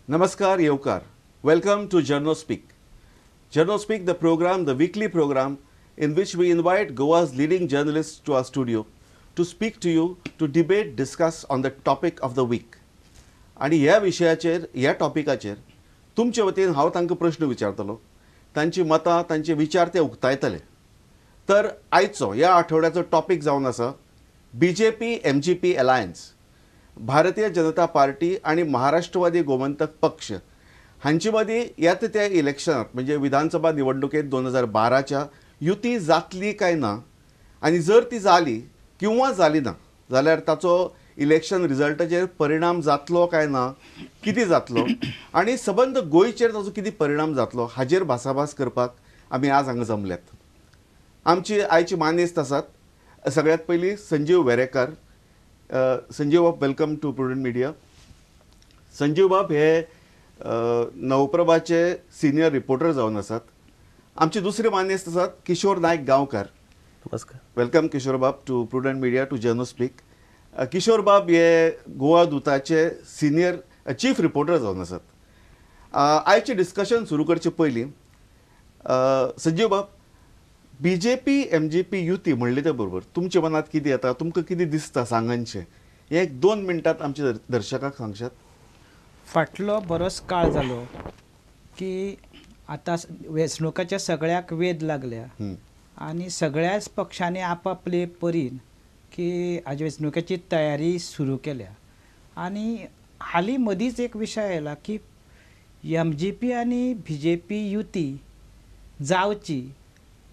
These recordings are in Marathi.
Namaskar, Yevkar. Welcome to Journo Speak. Journo Speak, the program, the weekly program in which we invite Goa's leading journalists to our studio to speak to you, to debate, discuss on the topic of the week. आणि ह्या विशयाचेर, ह्या टॉपिकाचेर तुमचे वतीन हांव तांकां प्रश्न विचारतलो, तांची मतां, तांचे विचार ते उक्तायतले. तर आयचो ह्या आठवड्याचो टॉपिक जावन आसा BJP MGP alliance. Bharatiya Janata party आणि महाराष्ट्रवादी गोमंतक पक्ष हांचे मदीं येता त्या इलेक्शनात म्हणजे विधानसभा निवडणुकेत 2012च्या युती जातली काय ना, आनी जर ती जाली किंवा जाली ना जाल्यार ताचो इलेक्शन रिजल्टाचेर परिणाम जातलो काय ना, कितें जातलो आनी सबंद गोंयचेर ताचो कितें परिणाम जातलो हाचेर भासाभास करपाक आमी आज हांगा जमल्यात. आमची आयची मानेस्त आसात. सगळ्यात पयलीं Sanjeev Verekar. Sanjeev Bab, welcome to prudent media. Sanjeev Bab हे नवप्रभाचे सिनियर रिपोर्टर जावन आसात. आमचे दुसरे मानेस्त आसात किशोर नायक गांवकार. नमस्कार. Welcome Kishore Bab to prudent media, to journo speak. Kishore Bab हे गोवा दूताचे सिनियर चीफ रिपोर्टर जावन आसात. आयचे डिस्कशन सुरू करचे पयलीं संजीव बाब, BJP MGP युती म्हणले ते बरोबर तुमच्या मनात कितें येता, तुमकां कितें दिसता सांगांचें हे 1-2 मिनटात आमच्या दर्शकांक सांगशात. फाटलो बरोच काळ जालो की आतां वेंचणुकाच्या सगळ्याक वेध लागल्या आनी सगळ्याच पक्षांनी आपापले परीन की हाजे वेंचणुकेची तयारी सुरू केल्या. आनी हालीं मदींच एक विशय आयला की MGP आनी BJP युती जावची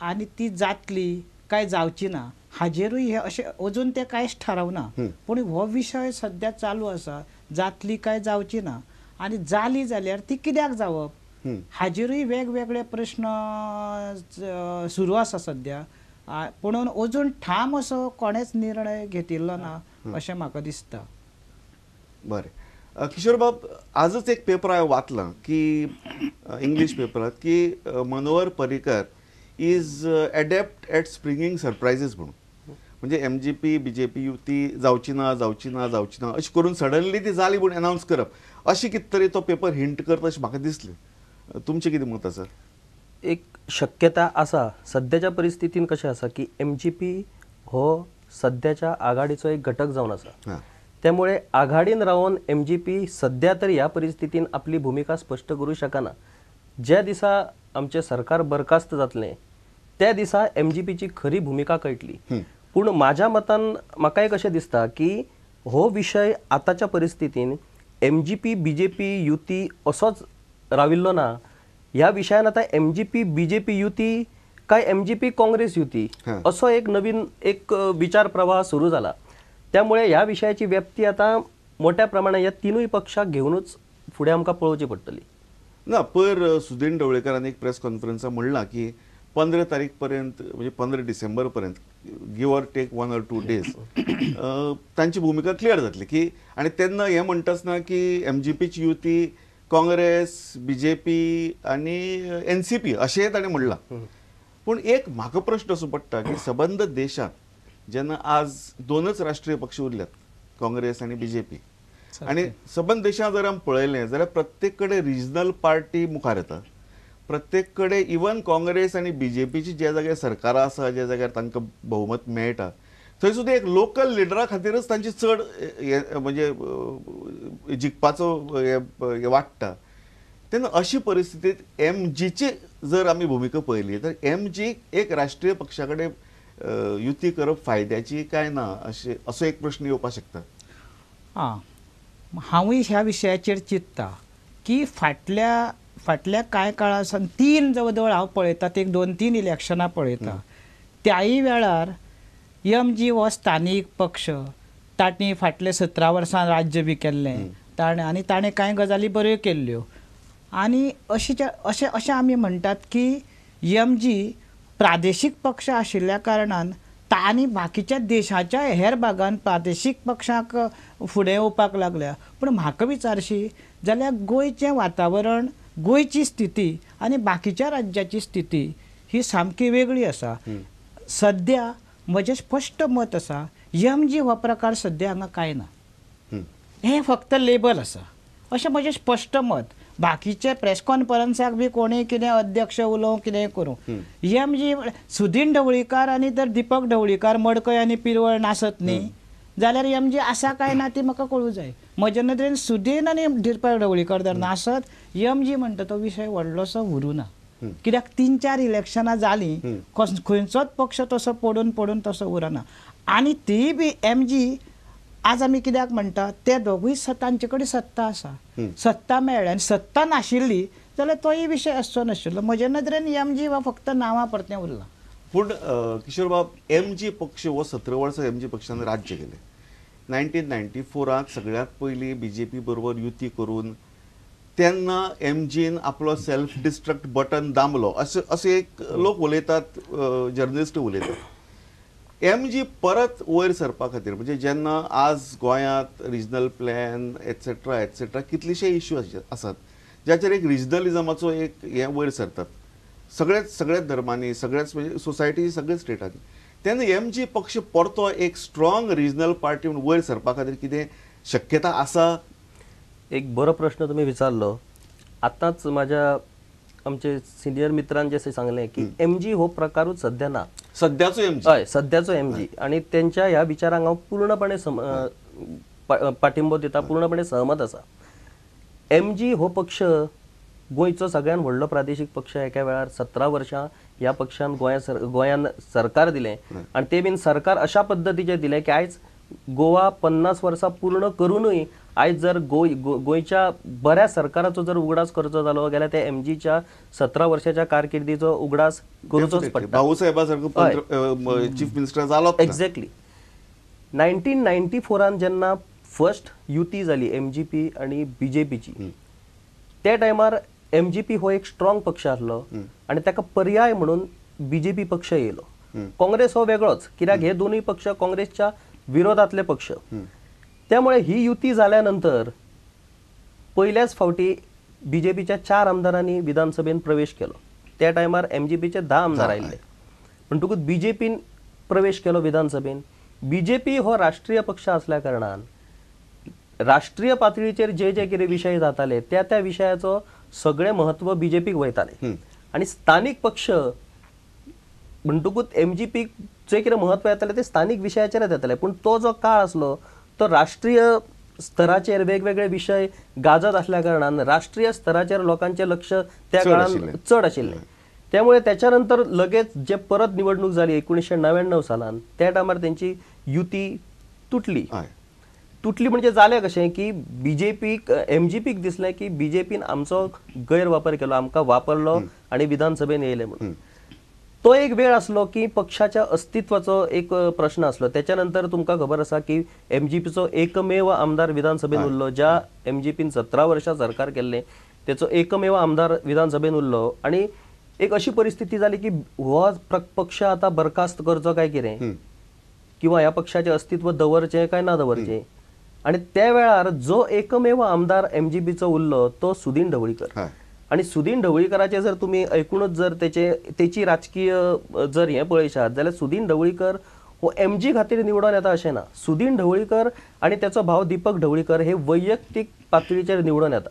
आनी ती जातली काय जावची ना हाजेरूय हे अशें अजून ते कांयच थारावना. पूण हो विशय सद्या चालू आसा, जातली काय जावची ना आनी जाली जाल्यार ती कित्याक जावप हाजेरूय वेगवेगळे प्रश्न सुरू आसा सद्या. पूण अजून ठाम असो कोणेच निर्णय घेतिल्लो ना अशें म्हाका दिसता. बरें किशोर बाब, आजच एक पेपर हांवें वाचला की इंग्लीश पेपरात की Manohar Parrikar is adept at springing surprises म्हणून. म्हणजे MGP BJP युती जावची ना अशी करून सडनली ती जाली म्हणून अनाउन्स करप अशी कितें तरी तो पेपर हिंट करता अशें म्हाका दिसलें. तुमचें कितें मत आसा? एक शक्यता आसा सद्याच्या परिस्थितीन कशें आसा की MGP हो सद्याच्या आघाडीचो एक घटक जावन आसा. त्यामुळे आघाडीन रावन MGP सध्या तरी ह्या परिस्थितीन आपली भूमिका स्पश्ट करूं शकना. ज्या दिसा आमचे सरकार बरखास्त जातले त्या दिसा MGPची खरी भूमिका कळटली. पूण म्हाज्या मतान म्हाका एक अशें दिसता की हो विशय आतांच्या परिस्थितीन MGP BJP युती असोच राविल्लो ना. ह्या विशयान आतां MGP BJP युती काय MGP काँग्रेस युती असो एक नवीन एक विचार प्रवाह सुरू जाला. त्यामुळे ह्या विशयाची व्याप्ती आता मोठ्या प्रमाणात या तिनूय पक्षाक घेऊनच फुडें आमकां पळोवची पडटली. ना पर सुदीन ढवळेकरान एक प्रेस कॉन्फरन्सात म्हणलां की 15 तारीख पर्यंत म्हणजे 15 डिसेंबर पर्यंत give or take 1 or 2 days तांची भूमिका क्लियर जातली की. आणि तेन्ना हें म्हणटासना की MGPची युती काँग्रेस BJP आणि NCP अशेंय ताणें म्हणलां. पूण एक म्हाका प्रश्न असो पडटा की सबंद देशांत जेन्ना आज 2च राष्ट्रीय पक्ष उरल्यात, काँग्रेस आणि BJP, आणि सबंद देशांत जर आमी पळयलें जाल्यार प्रत्येक कडेन रिजनल पार्टी मुखार येता. प्रत्येक कडेन इवन काँग्रेस आणि BJPची जे जाग्यार सरकारां आसा, जे जाग्यार तांकां भोवमत मेळटा, थंय सुद्दां एक लोकल लिडरा खातीरच तांची चड म्हणजे जिखपाचो हे वाडटा. तेन्ना अशी परिस्थितीत MGची जर आमी भूमिका पळयली तर MG एक राष्ट्रीय पक्षा कडेन युती करप फायद्याची काय ना असो एक प्रश्न येवपाक शकता. हांवूय ह्या विशयाचेर चिंतता की फाटल्या कांय काळा सावन 3 जवळ हांव पळयता, एक 2-3 इलेक्शनां पळयता. त्याय वेळार MG हो स्थानीक पक्ष, तांणी फाटले 17 वर्सां राज्य बी केल्लें आनी ताणें कांय गजाली बऱ्यो केल्ल्यो. आनी अशें आमी म्हणटात की MG प्रादेशीक पक्ष आशिल्ल्या कारणान तांणी बाकीच्या देशाच्या हेर भागांत प्रादेशीक पक्षाक फुडें येवपाक लागल्या. पूण म्हाका विचारशी जाल्यार गोंयचें वातावरण, गोंयची स्थिती आनी बाकीच्या राज्याची स्थिती ही सामकी वेगळी आसा. सद्या म्हजें स्पश्ट मत आसा MG हो प्रकार सद्या हांगा कांय ना. हें फक्त लेबल आसा. अशें म्हजें स्पश्ट मत. बाकीचे प्रेस कॉन्फरन्साक बी कोणी कितें अध्यक्ष उलोवं कितें करूं, एमजी सुदीन ढवळीकार आनी तर दिपक ढवळीकार मडकय आनी पिरवळ नासत न्ही, जाल्यार एमजी आसा काय ना ती म्हाका कळूं जाय. म्हजे नदरेन सुदीन आनी दिपक ढवळीकर जर नासत, एमजी म्हणटा तो विशय व्हडलोसो उरूं ना. कित्याक 3-4 इलेक्शनां जालीं, खंयचोच पक्ष तसो पडून तसो उरना. आनी ती बी एमजी आज आमी कित्याक म्हणटा, ते दोगूय तांचे कडेन सत्ता आसा, सत्ता मेळ्ळ्या आनी सत्ता नाशिल्ली जाल्यार तोय विशय आसचो नाशिल्लो. म्हजे नदरेन एमजी वा फक्त नांवां परतें उरलां. पूण किशोर बाब, एमजी पक्ष हो 17 वर्सां एमजी पक्षान राज्य केले. 1994 सगळ्यात पयलीं बीजेपी बरोबर युती करून तेन्ना एमजीन आपलो सेल्फ डिस्ट्रक्ट बटन दामलो असे एक लोक उलयतात, जर्नलिस्ट उलयतात. एमजी परत वयर सरपा खातीर म्हणजे जेन्ना आज गोंयांत रिजनल प्लॅन एटसेट्रा एटसेट्रा कितलेशे इश्यू आसात ज्याचेर एक रिजनलिजमाचो एक हे वयर सरतात सगळ्याच धर्मांनी, सगळ्याच म्हणजे सोसायटी, सगळ्याच स्टेटांनी, तेन्ना एमजी पक्ष परतो एक स्ट्रॉंग रिजनल पार्टी म्हणून वयर सरपा खातीर कितें शक्यता आसा? एक बरो प्रश्न तुम्ही विचारलो. आताच माझ्या आमचे सिनियर मित्रांनी जसे सांगले की एमजी हो प्रकारूच सध्या ना, सध्याचो एमजी हय सध्याचो एमजी, आणि त्यांच्या ह्या विचारांक हांव पूर्णपणे पाठिंबो दिता, पूर्णपणे सहमत आसा. एमजी हो पक्ष गोंयचो सगळ्यात व्हडलो प्रादेशीक पक्ष. एका वेळार 17 वर्षां ह्या पक्षान गोंयान सरकार दिलें, आणि ते बीन सरकार अशा पद्दतीचे दिले की आयज गोवा 50 वर्सां पूर्ण करूनय आयज जर गोंयच्या बऱ्या सरकाराचो जर उगडास करचो जालो जाल्यार त्या एमजीच्या 17 वर्षाच्या कारकिर्दीचो उगडास करूचोच पडटा. भाऊसाहेबा सारको चीफ मिनिस्टर जालो. एक्झॅक्टली. 1994 जेन्ना फर्स्ट युती जाली एमजीपी आणि बीजेपीची, त्या टायमार एमजीपी हो एक स्ट्रॉंग पक्ष आसलो आणि ताका पर्याय म्हणून बीजेपी पक्ष येयलो. काँग्रेस हो वेगळोच, कित्याक हे दोन्ही पक्ष काँग्रेसच्या विरोधातले पक्ष. त्यामुळे ही युती झाल्यानंतर पहिल्याच फावटी बीजेपीच्या 4 आमदारांनी विधानसभेत प्रवेश केलो. त्या टायमार एमजीपीचे 10 आमदार आयिल्ले, म्हणटकूच बीजेपीन प्रवेश केलो विधानसभेत. बीजेपी हो राष्ट्रीय पक्ष असल्या कारणान राष्ट्रीय पातळीचेर जे कितें विषय जाताले त्या विषयाचो सगळे महत्व बीजेपीक वयताले, आणि स्थानिक पक्ष म्हणटकूच एमजीपीक जे कितें महत्व येताले ते स्थानिक विशयाचेरच येताले. पूण तो जो काळ आसलो तो राष्ट्रीय स्तराचेर वेगवेगळे विषय गाजत असल्या कारणान राष्ट्रीय स्तराचेर लोकांचे लक्ष त्या काळात चड आशिल्ले. त्यामुळे त्याच्यानंतर लगेच जे परत निवडणूक झाली 1999 सालान, त्या टायमार त्यांची युती तुटली. म्हणजे जालें कशें की बीजेपीक एमजीपीक दिसलें की बीजेपीन आमचो गैरवापर केलो, आमकां वापरलो आणि विधानसभेन येयले म्हणून. तो एक वेळ आसलो की पक्षाच्या अस्तित्वाचो एक प्रश्न आसलो. त्याच्यानंतर तुमकां खबर आसा की एमजीपीचो एकमेव आमदार विधानसभेन उरलो. ज्या एमजीपीन 17 वर्षां सरकार केल्लें त्याचो एकमेव आमदार विधानसभेन उरलो, आणि एक अशी परिस्थिती जाली की हो पक्ष आता बरखास्त करचो काय कितें, किंवा ह्या पक्षाचे अस्तित्व दवरचें काय ना दवरचें. आणि त्या वेळार जो एकमेव आमदार एमजीपीचो उरलो तो सुदीन ढवळीकर. आणि सुदीन ढवळीकराचे जर तुम्ही ऐकूनच जर त्याची राजकीय जर हे पळयशात जाल्यार सुदीन ढवळीकर हो एमजी खातीर निवडून येता अशें ना. सुदीन ढवळीकर आणि त्याचो भाव दीपक ढवळीकर हे वैयक्तीक पातळीचेर निवडून येता,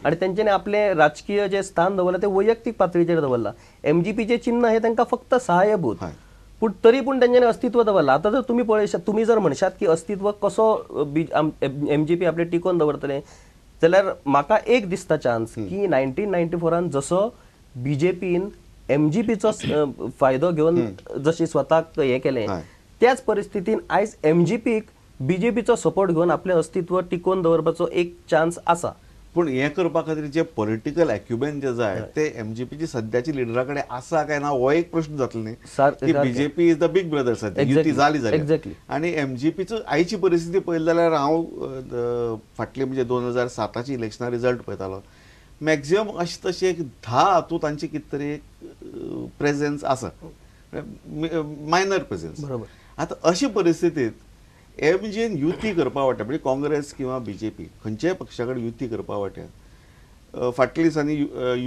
आणि तेंच्यांनी आपले राजकीय जे स्थान दवरला ते वैयक्तीक पातळीचेर दवरला. एमजीपीचे चिन्ह हे तांकां फक्त सहाय्यभूत, पूण तरी पूण तेंच्यांनी अस्तित्व दवरला. आता जर तुम्ही पळयशात, तुम्ही जर म्हणशात की अस्तित्व कसो एमजीपी आपले टिकोवन दवरतले, जाल्यार म्हाका एक दिसता चान्स की 1994 जसो बीजेपीन एमजीपीचो फायदो घेवन जशी स्वताक हे केलें, त्याच परिस्थितीन आयज एमजीपीक बीजेपीचो सपोर्ट घेवन आपले अस्तित्व टिकोवन दवरपाचो एक चान्स आसा. पूण हे करपा खातीर जे पॉलिटिकल एक्युमेंट जे जाय ते एमजीपीची सद्याची लिडरा कडेन आसा काय ना हो एक प्रश्न जातलो न्ही. की BJP is the big brother सद्या, युती जाली जाल्यार, आणि एमजीपीचो आयची परिस्थिती पळयली जाल्यार हांव फाटली म्हणजे 2007ची इलेक्शना रिजल्ट पळयतालो, मॅक्झिमम अशें तशें एक 10 हातूंत तांची कितें तरी प्रेझेन्स आसा, मायनर प्रेझेन्स. आतां अशी परिस्थितींत एमजीन युती करपा वाट्या म्हणजे काँग्रेस किंवा बीजेपी खंयच्याय पक्षा कडेन युती करपा वाट्यान फाटल्या दिसांनी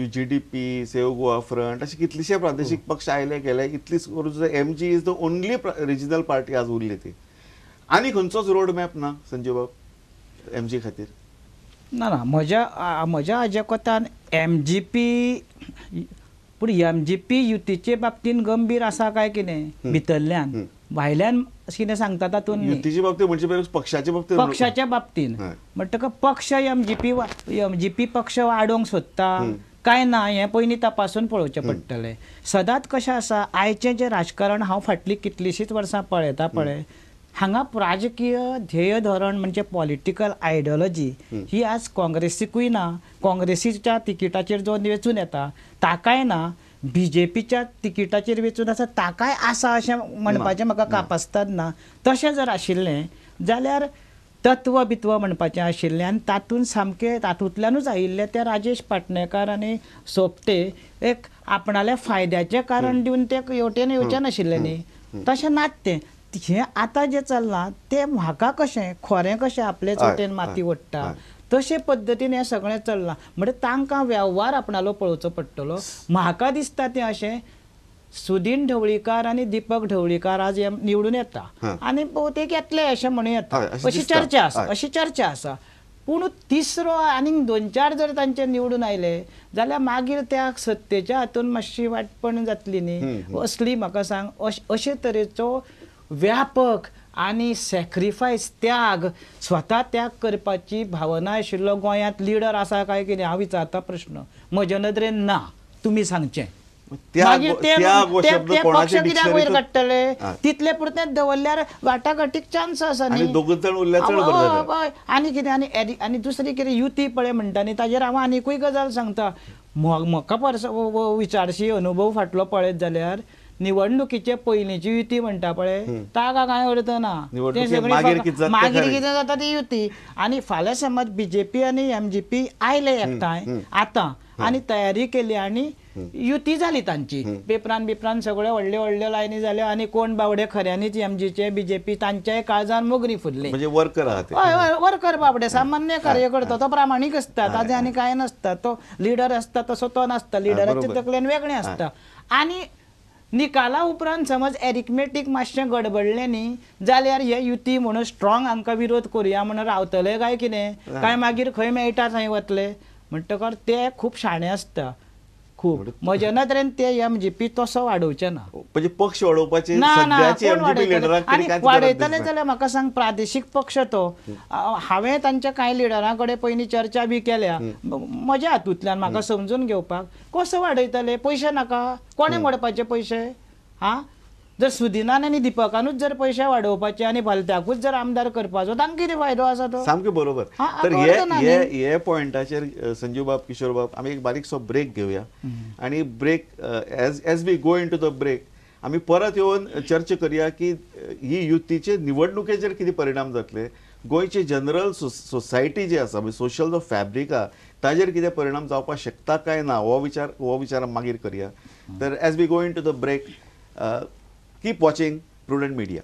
UGDP, सेव्ह गोवा फ्रंट अशे कितलेशे प्रादेशीक पक्ष आयले गेले. इतलीच करून MG is the only regional party आज उरली ती. आनी खंयचोच रोड मॅप ना संजय बाब एमजी खातीर? ना म्हज्या हाज्या कोतान MGP पूण MGP युतीचे बाबतीन गंभीर आसा काय कितें भितरल्यान भायल्यान कितें सांगता तातूंत युतीच्या बाबतीत म्हणजे पक्षाच्या बाबतीत पक्षाच्या बाबतीन म्हणटका पक्ष MGP पक्ष वाडोवंक सोदता काय ना हें पयलीं तपासून पळोवचें पडटलें. सदांच कशें आसा आयचें जें राजकारण हांव फाटलीं कितलींशींच वर्सां पळयता पळय हांगा राजकीय ध्येय धोरण म्हणजे पॉलिटिकल आयडियोलॉजी ही आज काँग्रेसीकूय ना. काँग्रेसीच्या तिकिटाचेर जो वेचून येता ताकाय ना, BJPच्या तिकिटाचेर वेचून आसा ताकाय आसा अशें म्हणपाचें म्हाका कापासतात ना. तशें जर आशिल्लें जाल्यार तत्व बित्व म्हणपाचें आशिल्लें आनी तातूंत सामकें तातूंतल्यानूच आयिल्ले ते राजेश पाटणेकर आनी सोपटे एक आपणाल्या फायद्याचें कारण दिवन ते हेवटेन येवचे नाशिल्ले न्ही. तशें नात तें. हें आतां जें चल्लां तें म्हाका कशें खोरें कशें आपलेच वटेन माती ओडटा तशे पद्दतीन हें सगळें चल्लां. म्हणजे तांकां वेव्हार आपणालो पळोवचो पडटलो. म्हाका दिसता तें अशें सुदीन ढवळीकार आनी दीपक ढवळीकार आज निवडून येता आनी भोवतेक येतले अशें म्हणून येता अशी चर्चा आसा. पूण तिसरो आनीक 2-4 जर तांचे निवडून आयले जाल्यार मागीर त्या सत्तेच्या हातून मातशी वाटपण जातली न्ही. असली म्हाका सांग अशे तरेचो व्यापक आनी सॅक्रिफायस त्याग स्वता त्याग करपाची भावना आशिल्लो गोंयांत लिडर आसा काय कितें हांव विचारता प्रश्न. म्हज्या नदरेन ना. तुमी सांगचें. मागीर ते पक्ष कित्याक वयर काडटले तितले पुरतें दवरल्यार वाटाघाटीक चान्स आसा न्ही. आनी कितें आनी दुसरी कितें युती पळय म्हणटा न्ही ताजेर हांव आनीकूय गजाल सांगता. म्हाका विचारशी अनुभव फाटलो पळयत जाल्यार निवडणुकीचे पयलींची युती म्हणटा पळय ताका कांय अर्थ ना. मागीर कितें जाता ती युती. आनी फाल्यां समज BJP आनी MGP आयले एकठांय आतां आनी तयारी केली आनी युती जाली तांची. पेपरान सगळ्यो व्हडल्यो लायनी जाल्यो आनी कोण बावडे खऱ्यांनीच MGचे BJP तांच्याय काळजान मोगरी फुडली. म्हणजे वर्कर आहात. हय वर्कर बाबडे सामान्य कार्यकर्तो तो प्रामाणीक आसता. ताजे आनी कांय नासता. तो लिडर आसता तसो तो नासता. लिडराचे तकलेन वेगळें आसता. आनी निकाला उपरांत समज एरिथमेटीक मातशें गडबडलें न्ही जाल्यार हे युती म्हणून स्ट्रॉंग हांकां विरोध करुया म्हणून रावतले काय कितें काय मागीर खंय मेळटा थंय वतले म्हणटकर ते खूब शाणे आसता. खूब म्हज्या नदरेन ते MGP तसो वाडोवचे ना. म्हणजे पक्ष वाडोवपाचे वाडयतले जाल्यार म्हाका सांग प्रादेशीक पक्ष तो. हांवें तांच्या कांय लिडरां कडेन पयलीं चर्चा बी केल्या म्हज्या हातूंतल्यान म्हाका समजून घेवपाक. कसो वाडयतले? पयशे नाका. कोणे मोडपाचे पयशे? जर सुदिनान आनी दिपकानूच जर पयशे वाडोवपाचे आनी भलत्याकूच जर आमदार करपाचो तांकां कितें फायदो आसा तो? सामकें बरोबर. तर हे पॉयंटाचेर संजीव बाब, किशोर बाब आमी एक बारीकसो ब्रेक घेवया आनी break as we go into the break आमी परत येवन चर्चा करया की ही युतीचे निवडणुकेचेर कितें परिणाम जातले, गोंयची जनरल सोसायटी जी आसा म्हणजे सोशल जो फॅब्रीक आहा ताजेर कितें परिणाम जावपाक शकता काय ना हो विचार मागीर करया. तर as we go into the break keep watching prudent media.